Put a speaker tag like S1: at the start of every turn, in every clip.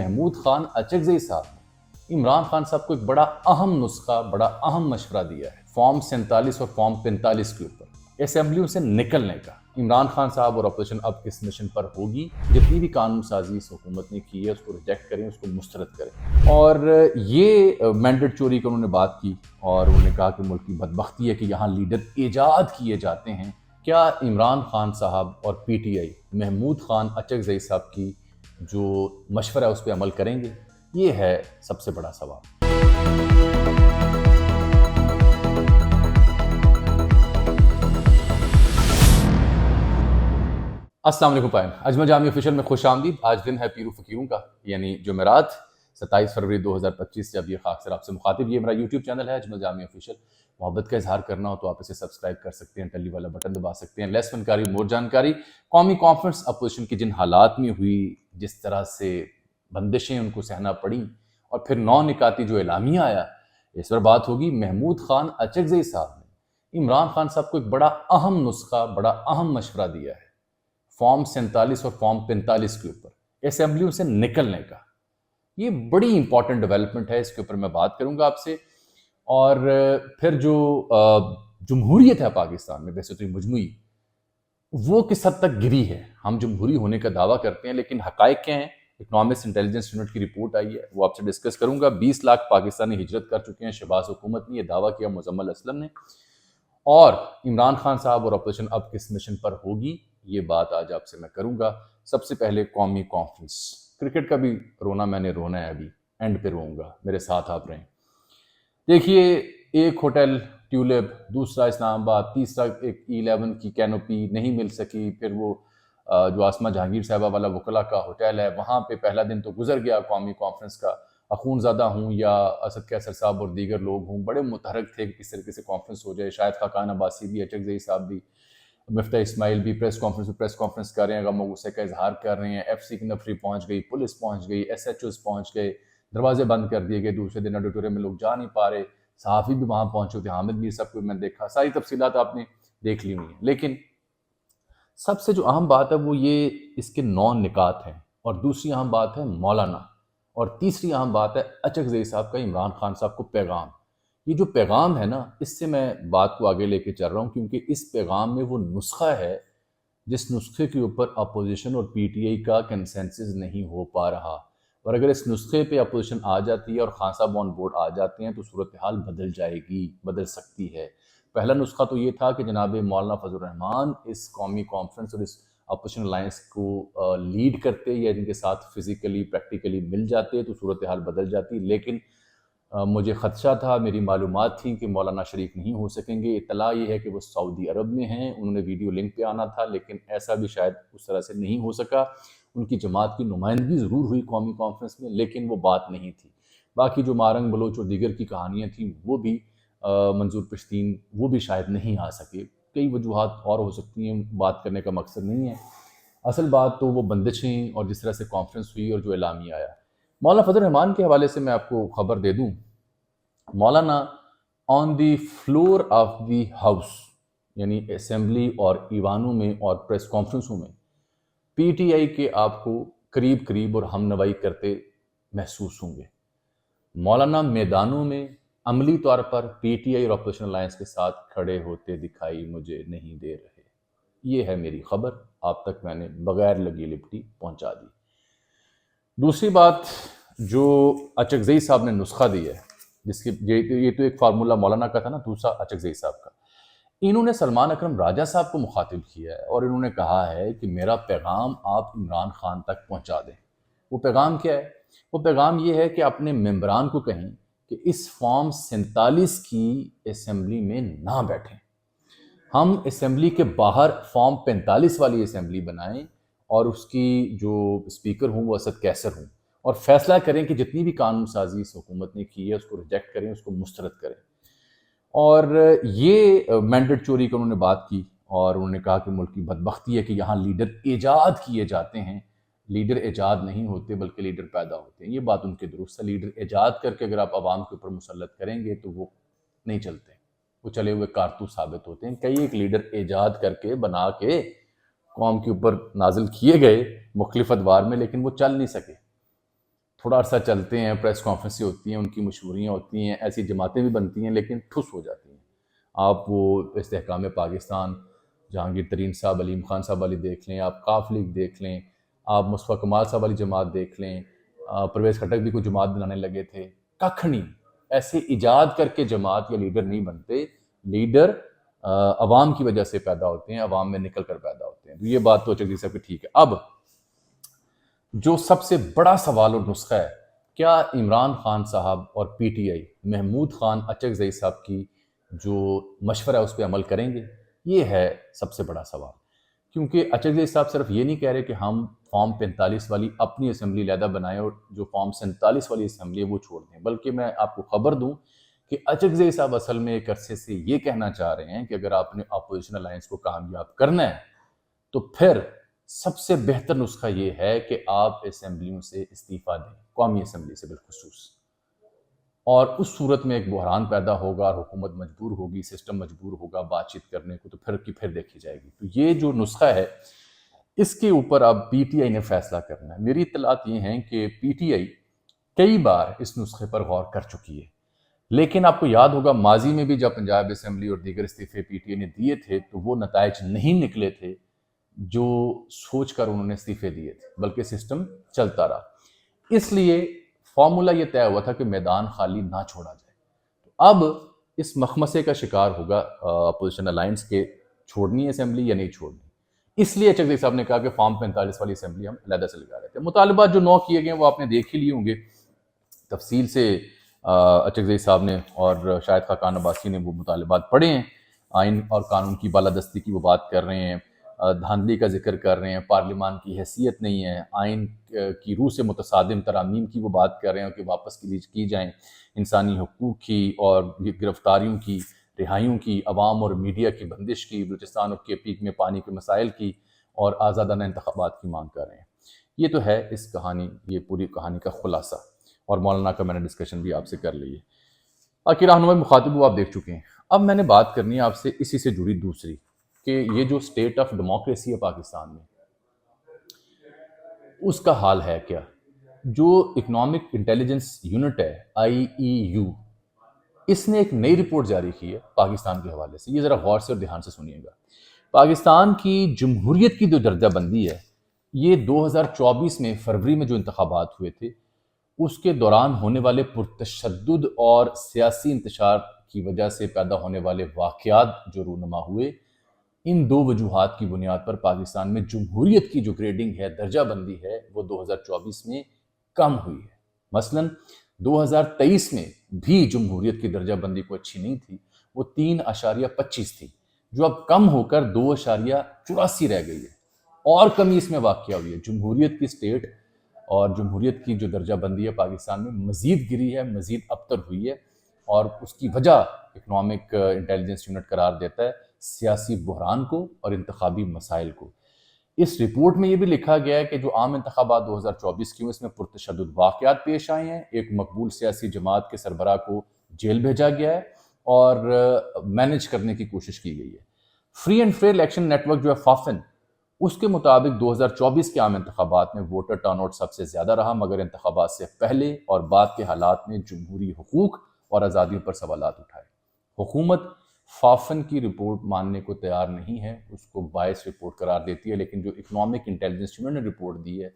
S1: محمود خان اچکزئی صاحب نے عمران خان صاحب کو ایک بڑا اہم نسخہ، بڑا اہم مشورہ دیا ہے فارم 47 اور فارم 45 کے اوپر اسمبلیوں سے نکلنے کا۔ عمران خان صاحب اور اپوزیشن اب کس مشن پر ہوگی؟ جتنی بھی قانون سازی اس حکومت نے کی ہے اس کو ریجیکٹ کریں، اس کو مسترد کریں۔ اور یہ مینڈیٹ چوری کی انہوں نے بات کی اور انہوں نے کہا کہ ملک کی بدبختی ہے کہ یہاں لیڈر ایجاد کیے جاتے ہیں۔ کیا عمران خان صاحب اور P T I Mahmood Khan Achakzai صاحب کی جو مشورہ ہے اس پہ عمل کریں گے؟ یہ ہے سب سے بڑا سوال۔ السلام علیکم پائن، اجمل جامعہ آفیشیل میں خوش آمدید۔ آج دن ہے پیر و فقیروں کا، یعنی جمعرات 27 فروری 2025 سے اب یہ خاک سر آپ سے مخاطب۔ یہ میرا یوٹیوب چینل ہے اجمل جامعہ آفیشیل۔ محبت کا اظہار کرنا ہو تو آپ اسے سبسکرائب کر سکتے ہیں، ٹلی والا بٹن دبا سکتے ہیں۔ لیس فنکاری مور جانکاری۔ قومی کانفرنس اپوزیشن کی جن حالات میں ہوئی، جس طرح سے بندشیں ان کو سہنا پڑیں، اور پھر 9 نکاتی جو اعلامیہ آیا، اس پر بات ہوگی۔ محمود خان اچکزئی صاحب نے عمران خان صاحب کو ایک بڑا اہم نسخہ، بڑا اہم مشورہ دیا ہے فارم 47 اور فارم 45 کے اوپر اسمبلیوں سے نکلنے کا۔ یہ بڑی امپورٹنٹ ڈیولپمنٹ ہے، اس کے اوپر میں بات کروں گا آپ سے۔ اور پھر جو جمہوریت ہے پاکستان میں ویسے تو مجموعی، وہ کس حد تک گری ہے۔ ہم جمہوری ہونے کا دعویٰ کرتے ہیں لیکن حقائق کیا ہیں؟ اکنامکس انٹیلیجنس یونٹ کی رپورٹ آئی ہے، وہ آپ سے ڈسکس کروں گا۔ 20 لاکھ پاکستانی ہجرت کر چکے ہیں، شہباز حکومت نے یہ دعویٰ کیا، مزمل اسلم نے۔ اور عمران خان صاحب اور اپوزیشن اب کس مشن پر ہوگی، یہ بات آج آپ سے میں کروں گا۔ سب سے پہلے قومی کانفرنس، کرکٹ کا بھی رونا میں نے رونا ہے، ابھی اینڈ پہ روں گا، میرے ساتھ آپ رہیں۔ دیکھیے، ایک ہوٹل ٹیولپ، دوسرا اسلام آباد، تیسرا ایک E11 کی کینوپی نہیں مل سکی، پھر وہ جو آسمہ جہانگیر صاحبہ والا وکلا کا ہوٹل ہے، وہاں پہ پہلا دن تو گزر گیا قومی کانفرنس کا۔ اخون زادہ ہوں یا اسد کیسر صاحب اور دیگر لوگ ہوں، بڑے متحرک تھے کہ کس طریقے سے کانفرنس ہو جائے۔ شاہد خاقان عباسی بھی، اچکزئی صاحب بھی، مفتاح اسماعیل بھی پریس کانفرنس کر رہے ہیں، غم و غصے کا اظہار کر رہے ہیں۔ ایف سی کی نفری پہنچ گئی، پولیس پہنچ گئی، ایس ایچ اوز پہنچ گئے، دروازے بند کر دیے گئے۔ دوسرے دن آڈیٹوریم میں لوگ جا نہیں پا رہے، صحافی بھی وہاں پہنچے ہوتے، حامد میر صاحب کو میں نے دیکھا۔ ساری تفصیلات آپ نے دیکھ لی ہوئی ہیں، لیکن سب سے جو اہم بات ہے وہ یہ اس کے 9 نکات ہیں، اور دوسری اہم بات ہے مولانا، اور تیسری اہم بات ہے اچکزئی صاحب کا عمران خان صاحب کو پیغام۔ یہ جو پیغام ہے نا، اس سے میں بات کو آگے لے کے چل رہا ہوں، کیونکہ اس پیغام میں وہ نسخہ ہے جس نسخے کے اوپر اپوزیشن اور پی ٹی آئی کا کنسنسس نہیں ہو پا رہا۔ اور اگر اس نسخے پہ اپوزیشن آ جاتی ہے اور خان صاحب آن بورڈ آ جاتے ہیں تو صورتحال بدل جائے گی، بدل سکتی ہے۔ پہلا نسخہ تو یہ تھا کہ جناب مولانا فضل الرحمان اس قومی کانفرنس اور اس اپوزیشن الائنس کو لیڈ کرتے یا ان کے ساتھ فزیکلی پریکٹیکلی مل جاتے تو صورتحال بدل جاتی، لیکن مجھے خدشہ تھا، میری معلومات تھیں کہ مولانا شریک نہیں ہو سکیں گے۔ اطلاع یہ ہے کہ وہ سعودی عرب میں ہیں، انہوں نے ویڈیو لنک پہ آنا تھا، لیکن ایسا بھی شاید اس طرح سے نہیں ہو سکا۔ ان کی جماعت کی نمائندگی ضرور ہوئی قومی کانفرنس میں، لیکن وہ بات نہیں تھی۔ باقی جو مارنگ بلوچ اور دیگر کی کہانیاں تھیں وہ بھی، منظور پشتین، وہ بھی شاید نہیں آ سکے۔ کئی وجوہات اور ہو سکتی ہیں، بات کرنے کا مقصد نہیں ہے۔ اصل بات تو وہ بندشیں اور جس طرح سے کانفرنس ہوئی اور جو اعلامیہ آیا۔ مولانا فضل الرحمان کے حوالے سے میں آپ کو خبر دے دوں، مولانا آن دی فلور آف دی ہاؤس، یعنی اسمبلی اور ایوانوں میں اور پریس کانفرنسوں میں پی ٹی آئی کے آپ کو قریب قریب اور ہم نوائی کرتے محسوس ہوں گے۔ مولانا میدانوں میں عملی طور پر پی ٹی آئی اور اپوزیشن الائنس کے ساتھ کھڑے ہوتے دکھائی مجھے نہیں دے رہے۔ یہ ہے میری خبر، آپ تک میں نے بغیر لگی لپٹی پہنچا دی۔ دوسری بات جو اچکزئی صاحب نے نسخہ دیا ہے، جس کی یہ تو ایک فارمولہ مولانا کا تھا نا، دوسرا اچکزئی صاحب کا، انہوں نے سلمان اکرم راجہ صاحب کو مخاطب کیا ہے اور انہوں نے کہا ہے کہ میرا پیغام آپ عمران خان تک پہنچا دیں۔ وہ پیغام کیا ہے؟ وہ پیغام یہ ہے کہ اپنے ممبران کو کہیں کہ اس فارم 47 کی اسمبلی میں نہ بیٹھیں، ہم اسمبلی کے باہر فارم 45 والی اسمبلی بنائیں اور اس کی جو اسپیکر ہوں وہ اسد کیسر ہوں، اور فیصلہ کریں کہ جتنی بھی قانون سازی اس حکومت نے کی ہے اس کو ریجیکٹ کریں، اس کو مسترد کریں۔ اور یہ مینڈیٹ چوری کی انہوں نے بات کی اور انہوں نے کہا کہ ملک کی بدبختی ہے کہ یہاں لیڈر ایجاد کیے جاتے ہیں، لیڈر ایجاد نہیں ہوتے بلکہ لیڈر پیدا ہوتے ہیں۔ یہ بات ان کے درست ہے، لیڈر ایجاد کر کے اگر آپ عوام کے اوپر مسلط کریں گے تو وہ نہیں چلتے، وہ چلے ہوئے کارتوس ثابت ہوتے ہیں۔ کئی ایک لیڈر ایجاد کر کے بنا کے قوم کے اوپر نازل کیے گئے مختلف ادوار میں، لیکن وہ چل نہیں سکے۔ تھوڑا عرصہ چلتے ہیں، پریس کانفرنسیں ہوتی ہیں، ان کی مشوریاں ہوتی ہیں، ایسی جماعتیں بھی بنتی ہیں لیکن ٹھس ہو جاتی ہیں۔ آپ وہ استحکام پاکستان، جہانگیر ترین صاحب، علیم خان صاحب والی دیکھ لیں، آپ قاف لیگ دیکھ لیں، آپ مصطفیٰ کمال صاحب والی جماعت دیکھ لیں، پرویز خٹک بھی کوئی جماعت بنانے لگے تھے، ککھ نہیں، ایسے ایجاد کر کے جماعت یا لیڈر نہیں بنتے۔ لیڈر عوام کی وجہ سے پیدا ہوتے ہیں، عوام میں نکل کر پیدا ہوتے ہیں۔ تو یہ بات تو چکری صاحب کی ٹھیک ہے۔ اب جو سب سے بڑا سوال اور نسخہ ہے، کیا عمران خان صاحب اور P T I Mahmood Khan Achakzai صاحب کی جو مشورہ ہے اس پہ عمل کریں گے؟ یہ ہے سب سے بڑا سوال، کیونکہ اچکزئی صاحب صرف یہ نہیں کہہ رہے کہ ہم فارم 45 والی اپنی اسمبلی علیحدہ بنائیں اور جو فارم 47 والی اسمبلی ہے وہ چھوڑ دیں، بلکہ میں آپ کو خبر دوں کہ اچکزئی صاحب اصل میں ایک عرصے سے یہ کہنا چاہ رہے ہیں کہ اگر آپ نے اپوزیشن الائنس کو کامیاب کرنا ہے تو پھر سب سے بہتر نسخہ یہ ہے کہ آپ اسمبلیوں سے استعفیٰ دیں، قومی اسمبلی سے بالخصوص، اور اس صورت میں ایک بحران پیدا ہوگا اور حکومت مجبور ہوگی، سسٹم مجبور ہوگا بات چیت کرنے کو، تو پھر دیکھی جائے گی۔ تو یہ جو نسخہ ہے اس کے اوپر اب پی ٹی آئی نے فیصلہ کرنا ہے۔ میری اطلاعات یہ ہیں کہ پی ٹی آئی کئی بار اس نسخے پر غور کر چکی ہے، لیکن آپ کو یاد ہوگا ماضی میں بھی جب پنجاب اسمبلی اور دیگر استعفے پی ٹی آئی نے دیے تھے تو وہ نتائج نہیں نکلے تھے جو سوچ کر انہوں نے استعفے دیے تھے، بلکہ سسٹم چلتا رہا۔ اس لیے فارمولا یہ طے ہوا تھا کہ میدان خالی نہ چھوڑا جائے۔ اب اس مخمسے کا شکار ہوگا اپوزیشن الائنس کے چھوڑنی ہے اسمبلی یا نہیں چھوڑنی۔ اس لیے اچکزئی صاحب نے کہا کہ فارم 45 والی اسمبلی ہم علیحدہ سے لگا رہتے ہیں۔ مطالبات جو 9 کیے گئے ہیں وہ آپ نے دیکھ ہی لیے ہوں گے تفصیل سے، اچکزئی صاحب نے اور شاہد خاقان عباسی نے وہ مطالبات پڑھے ہیں۔ آئین اور قانون کی بالادستی کی وہ بات کر رہے ہیں، دھاندلی کا ذکر کر رہے ہیں، پارلیمان کی حیثیت نہیں ہے، آئین کی روح سے متصادم ترامیم کی وہ بات کر رہے ہیں کہ واپس کی جائیں، انسانی حقوق کی اور گرفتاریوں کی، رہائیوں کی، عوام اور میڈیا کی بندش کی، بلوچستان اور کے پی میں پانی کے مسائل کی، اور آزادانہ انتخابات کی مانگ کر رہے ہیں۔ یہ تو ہے اس کہانی، یہ پوری کہانی کا خلاصہ، اور مولانا کا میں نے ڈسکشن بھی آپ سے کر لی ہے۔ باقی رہنمائی مخاطب وہ آپ دیکھ چکے ہیں۔ اب میں نے بات کرنی ہے آپ سے اسی سے جڑی دوسری، کہ یہ جو سٹیٹ آف ڈیموکریسی ہے پاکستان میں، اس کا حال ہے کیا؟ جو اکنامک انٹیلیجنس یونٹ ہے IEU، اس نے ایک نئی رپورٹ جاری کی ہے پاکستان کے حوالے سے۔ یہ ذرا غور سے اور دھیان سے سنیے گا۔ پاکستان کی جمہوریت کی جو درجہ بندی ہے، یہ 2024 میں فروری میں جو انتخابات ہوئے تھے اس کے دوران ہونے والے پرتشدد اور سیاسی انتشار کی وجہ سے پیدا ہونے والے واقعات جو رونما ہوئے، ان دو وجوہات کی بنیاد پر پاکستان میں جمہوریت کی جو گریڈنگ ہے، درجہ بندی ہے، وہ 2024 میں کم ہوئی ہے۔ مثلاً 2023 میں بھی جمہوریت کی درجہ بندی کو اچھی نہیں تھی، وہ 3.25 تھی، جو اب کم ہو کر 2.84 رہ گئی ہے۔ اور کمی اس میں واقع ہوئی ہے، جمہوریت کی سٹیٹ اور جمہوریت کی جو درجہ بندی ہے پاکستان میں مزید گری ہے، مزید ابتر ہوئی ہے، اور اس کی وجہ اکنامک انٹیلیجنس یونٹ قرار دیتا ہے سیاسی بحران کو اور انتخابی مسائل کو۔ اس رپورٹ میں یہ بھی لکھا گیا ہے کہ جو عام انتخابات 2024 کی اس میں پرتشدد واقعات پیش آئے ہیں، ایک مقبول سیاسی جماعت کے سربراہ کو جیل بھیجا گیا ہے اور مینج کرنے کی کوشش کی گئی ہے۔ Free and fair election network جو ہے فافن، اس کے مطابق 2024 کے عام انتخابات میں ووٹر ٹرن آؤٹ سب سے زیادہ رہا، مگر انتخابات سے پہلے اور بعد کے حالات میں جمہوری حقوق اور آزادیوں پر سوالات اٹھائے۔ حکومت فافن کی رپورٹ ماننے کو تیار نہیں ہے، اس کو باعث رپورٹ قرار دیتی ہے، لیکن جو اکنامک انٹیلیجنس یونٹ نے رپورٹ دی ہے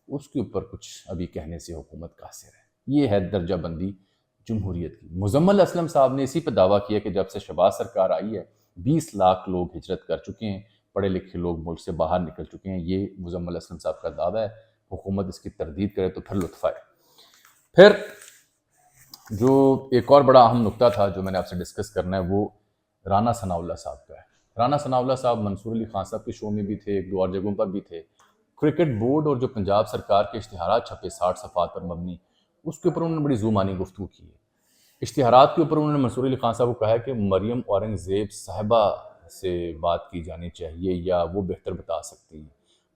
S1: اس کے اوپر کچھ ابھی کہنے سے حکومت قاصر ہے۔ یہ ہے درجہ بندی جمہوریت کی۔ مزمل اسلم صاحب نے اسی پہ دعویٰ کیا کہ جب سے شہباز سرکار آئی ہے 20 لاکھ لوگ ہجرت کر چکے ہیں، پڑھے لکھے لوگ ملک سے باہر نکل چکے ہیں۔ یہ مزمل اسلم صاحب کا دعویٰ ہے، حکومت اس کی تردید کرے تو پھر لطف آئے۔ پھر جو ایک اور بڑا اہم نقطہ تھا جو میں نے آپ سے ڈسکس کرنا ہے، وہ رانا ثناء اللہ صاحب کا ہے۔ رانا ثناء اللہ صاحب منصور علی خان صاحب کے شو میں بھی تھے، ایک دو اور جگہوں پر بھی تھے۔ کرکٹ بورڈ اور جو پنجاب سرکار کے اشتہارات چھپے 60 صفحات پر مبنی، اس کے اوپر انہوں نے بڑی زومانی گفتگو کی ہے۔ اشتہارات کے اوپر انہوں نے منصور علی خان صاحب کو کہا ہے کہ مریم اورنگزیب صاحبہ سے بات کی جانی چاہیے یا وہ بہتر بتا سکتی ہیں۔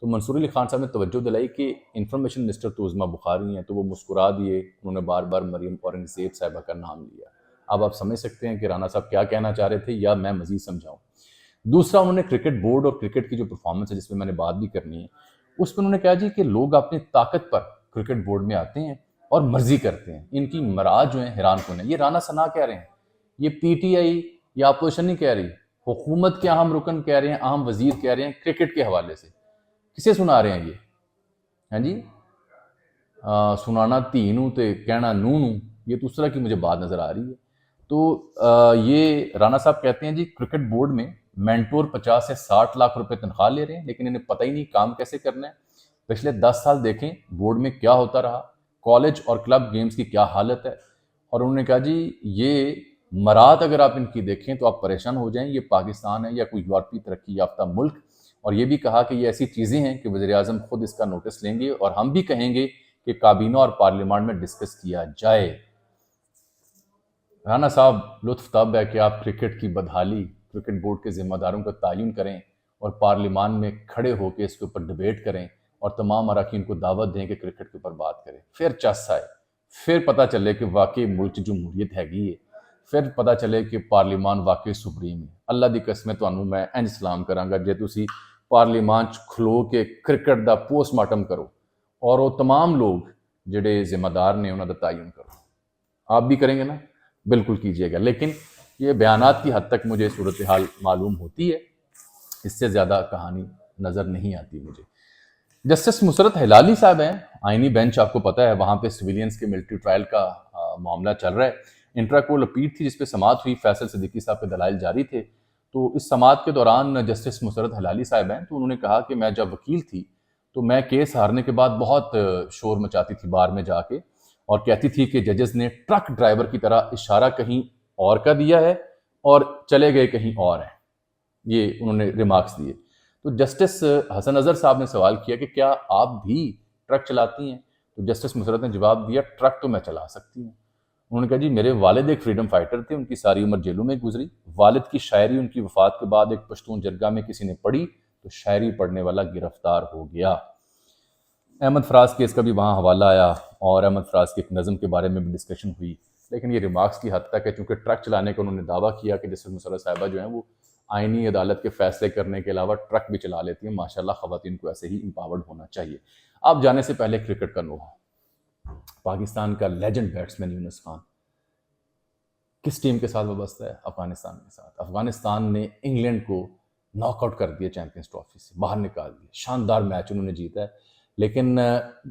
S1: تو منصور علی خان صاحب نے توجہ دلائی کہ انفارمیشن منسٹر تو عظمیٰ بخاری ہیں، تو وہ مسکرا دیے، انہوں نے بار بار مریم اورنگزیب صاحبہ کا نام لیا۔ اب آپ سمجھ سکتے ہیں کہ رانا صاحب کیا کہنا چاہ رہے تھے، یا میں مزید سمجھاؤں۔ دوسرا، انہوں نے کرکٹ بورڈ اور کرکٹ کی جو پرفارمنس ہے جس میں میں نے بات بھی کرنی ہے، اس میں انہوں نے کہا جی کہ لوگ اپنی طاقت پر کرکٹ بورڈ میں آتے ہیں اور مرضی کرتے ہیں. ان کی مراج جو ہیں حیران کن ہے. یہ رانا ثنا کہہ رہے ہیں, یہ پی ٹی آئی یا اپوزیشن نہیں کہہ رہی, حکومت کے اہم رکن کہہ رہے ہیں, اہم وزیر کہہ رہے ہیں کرکٹ کے حوالے سے. کسے سنا رہے ہیں یہ؟ ہاں جی, سنانا تین ہوں تے کہنا نون ہوں, یہ تو اس طرح کی مجھے بات نظر آ رہی ہے. تو یہ رانا صاحب کہتے ہیں جی کرکٹ بورڈ میں مینٹور 50 سے 60 لاکھ روپے تنخواہ لے رہے ہیں, لیکن انہیں پتہ ہی نہیں کام کیسے کرنا ہے. پچھلے 10 سال دیکھیں بورڈ میں کیا ہوتا رہا, کالج اور کلب گیمز کی کیا حالت ہے. اور انہوں نے کہا جی یہ مراد اگر آپ ان کی دیکھیں تو آپ پریشان ہو جائیں, یہ پاکستان ہے یا کوئی یورپی ترقی یافتہ ملک. اور یہ بھی کہا کہ یہ ایسی چیزیں ہیں کہ وزیر اعظم خود اس کا نوٹس لیں گے اور ہم بھی کہیں گے کہ کابینہ اور پارلیمان میں ڈسکس کیا جائے. رانا صاحب لطف طب ہے کہ آپ کرکٹ کی بدحالی, کرکٹ بورڈ کے ذمہ داروں کا تعین کریں اور پارلیمان میں کھڑے ہو کے اس کے اوپر ڈبیٹ کریں اور تمام اراکین کو دعوت دیں کہ کرکٹ کے اوپر بات کریں. پھر چس آئے, پھر پتہ چلے کہ واقعی ملک جمہوریت ہے گی, پھر پتہ چلے کہ پارلیمان واقعی سپریم ہے. اللہ دی قسم تانوں میں انج سلام کراں گا جے تسی پارلیمان کھلو کے کرکٹ دا پوسٹ مارٹم کرو اور وہ تمام لوگ جڑے ذمہ دار نے انہوں دا تعین کرو. آپ بھی کریں گے نا؟ بالکل کیجئے گا. لیکن یہ بیانات کی حد تک مجھے صورتحال معلوم ہوتی ہے, اس سے زیادہ کہانی نظر نہیں آتی مجھے. جسٹس مسرت ہلالی صاحب ہیں, آئینی بینچ آپ کو پتہ ہے وہاں پہ سویلینز کے ملٹری ٹرائل کا معاملہ چل رہا ہے. انٹرا کول اپیل تھی جس پہ سماعت ہوئی, فیصل صدیقی صاحب کے دلائل جاری تھے. تو اس سماعت کے دوران جسٹس مسرت ہلالی صاحب ہیں, تو انہوں نے کہا کہ میں جب وکیل تھی تو میں کیس ہارنے کے بعد بہت شور مچاتی تھی بار میں جا کے, اور کہتی تھی کہ ججز نے ٹرک ڈرائیور کی طرح اشارہ کہیں اور کا دیا ہے اور چلے گئے کہیں اور ہیں. یہ انہوں نے ریمارکس دیے. تو جسٹس حسن اظہر صاحب نے سوال کیا کہ کیا آپ بھی ٹرک چلاتی ہیں؟ تو جسٹس مسرت نے جواب دیا ٹرک تو میں چلا سکتی ہوں. انہوں نے کہا جی میرے والد ایک فریڈم فائٹر تھے, ان کی ساری عمر جیلوں میں گزری. والد کی شاعری ان کی وفات کے بعد ایک پشتون جرگہ میں کسی نے پڑھی تو شاعری پڑھنے والا گرفتار ہو گیا. احمد فراز کیس کا بھی وہاں حوالہ آیا اور احمد فراز کی ایک نظم کے بارے میں بھی ڈسکشن ہوئی. لیکن یہ ریمارکس کی حد تک ہے, چونکہ ٹرک چلانے کا انہوں نے دعویٰ کیا کہ جسٹس مسرت صاحبہ جو ہیں وہ آئینی عدالت کے فیصلے کرنے کے علاوہ ٹرک بھی چلا لیتی ہیں. ماشاءاللہ خواتین کو ایسے ہی امپاورڈ ہونا چاہیے. آپ جانے سے پہلے کرکٹ کا نوحہ, پاکستان کا لیجنڈ بیٹسمین یونس خان کس ٹیم کے ساتھ وابستہ ہے؟ افغانستان کے ساتھ. افغانستان نے انگلینڈ کو ناک آؤٹ کر دیا چیمپئنز ٹرافی سے, باہر نکال دیا. شاندار میچ انہوں نے جیتا ہے, لیکن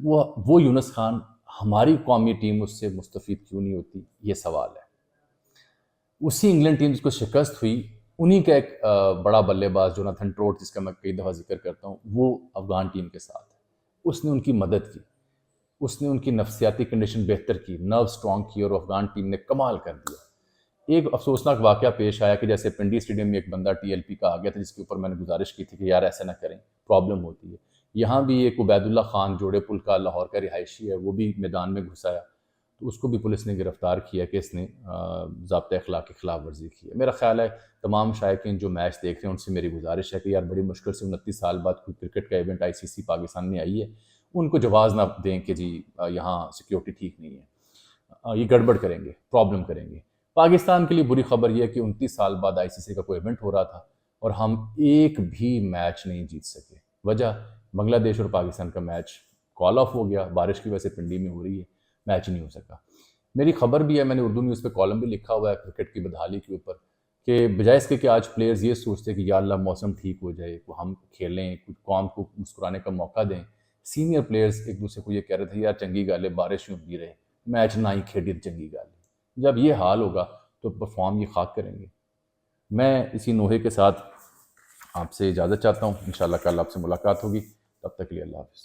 S1: وہ یونس خان ہماری قومی ٹیم اس سے مستفید کیوں نہیں ہوتی, یہ سوال ہے. اسی انگلینڈ ٹیم جس کو شکست ہوئی, انہی کا ایک بڑا بلے باز جوناتھن ٹروٹ جس کا میں کئی دفعہ ذکر کرتا ہوں, وہ افغان ٹیم کے ساتھ ہے. اس نے ان کی مدد کی, اس نے ان کی نفسیاتی کنڈیشن بہتر کی, نرو سٹرونگ کی, اور افغان ٹیم نے کمال کر دیا. ایک افسوسناک واقعہ پیش آیا کہ جیسے پنڈی اسٹیڈیم میں ایک بندہ ٹی ایل پی کا آ گیا تھا, جس کے اوپر میں نے گزارش کی تھی کہ یار ایسا نہ کریں, پرابلم ہوتی ہے. یہاں بھی ایک عبید اللہ خان جوڑے پل کا لاہور کا رہائشی ہے, وہ بھی میدان میں گھس آیا, تو اس کو بھی پولیس نے گرفتار کیا کہ اس نے ضابطۂ اخلاق کی خلاف ورزی کی ہے. میرا خیال ہے تمام شائقین جو میچ دیکھ رہے ہیں ان سے میری گزارش ہے کہ یار بڑی مشکل سے 29 سال بعد کوئی کرکٹ کا ایونٹ آئی سی سی پاکستان میں آئی ہے, ان کو جواز نہ دیں کہ جی یہاں سیکیورٹی ٹھیک نہیں ہے, یہ گڑبڑ کریں گے, پرابلم کریں گے. پاکستان کے لیے بری خبر یہ ہے کہ 29 سال بعد آئی سی سی کا کوئی ایونٹ ہو رہا تھا اور ہم ایک بھی میچ نہیں جیت سکے. وجہ بنگلہ دیش اور پاکستان کا میچ کال آف ہو گیا, بارش کی وجہ سے پنڈی میں ہو رہی ہے, میچ نہیں ہو سکا. میری خبر بھی ہے, میں نے اردو نیوز پہ کالم بھی لکھا ہوا ہے کرکٹ کی بدحالی کے اوپر, کہ بجائے اس کے کہ آج پلیئرز یہ سوچتے ہیں کہ یا اللہ موسم ٹھیک ہو جائے, ہم کھیلیں, کچھ قوم کو مسکرانے کا موقع دیں, سینئر پلیئرز ایک دوسرے کو یہ کہہ رہے تھے یار چنگی گل ہے بارش یوں ہوتی رہے, میچ نہ ہی کھیلی چنگی گل ہے. جب یہ حال ہوگا تو پرفارم یہ خاک کریں گے. میں اسی نوحے کے ساتھ آپ سے اجازت چاہتا ہوں, انشاءاللہ کل آپ سے ملاقات ہوگی, تب تک کے لیے اللہ حافظ.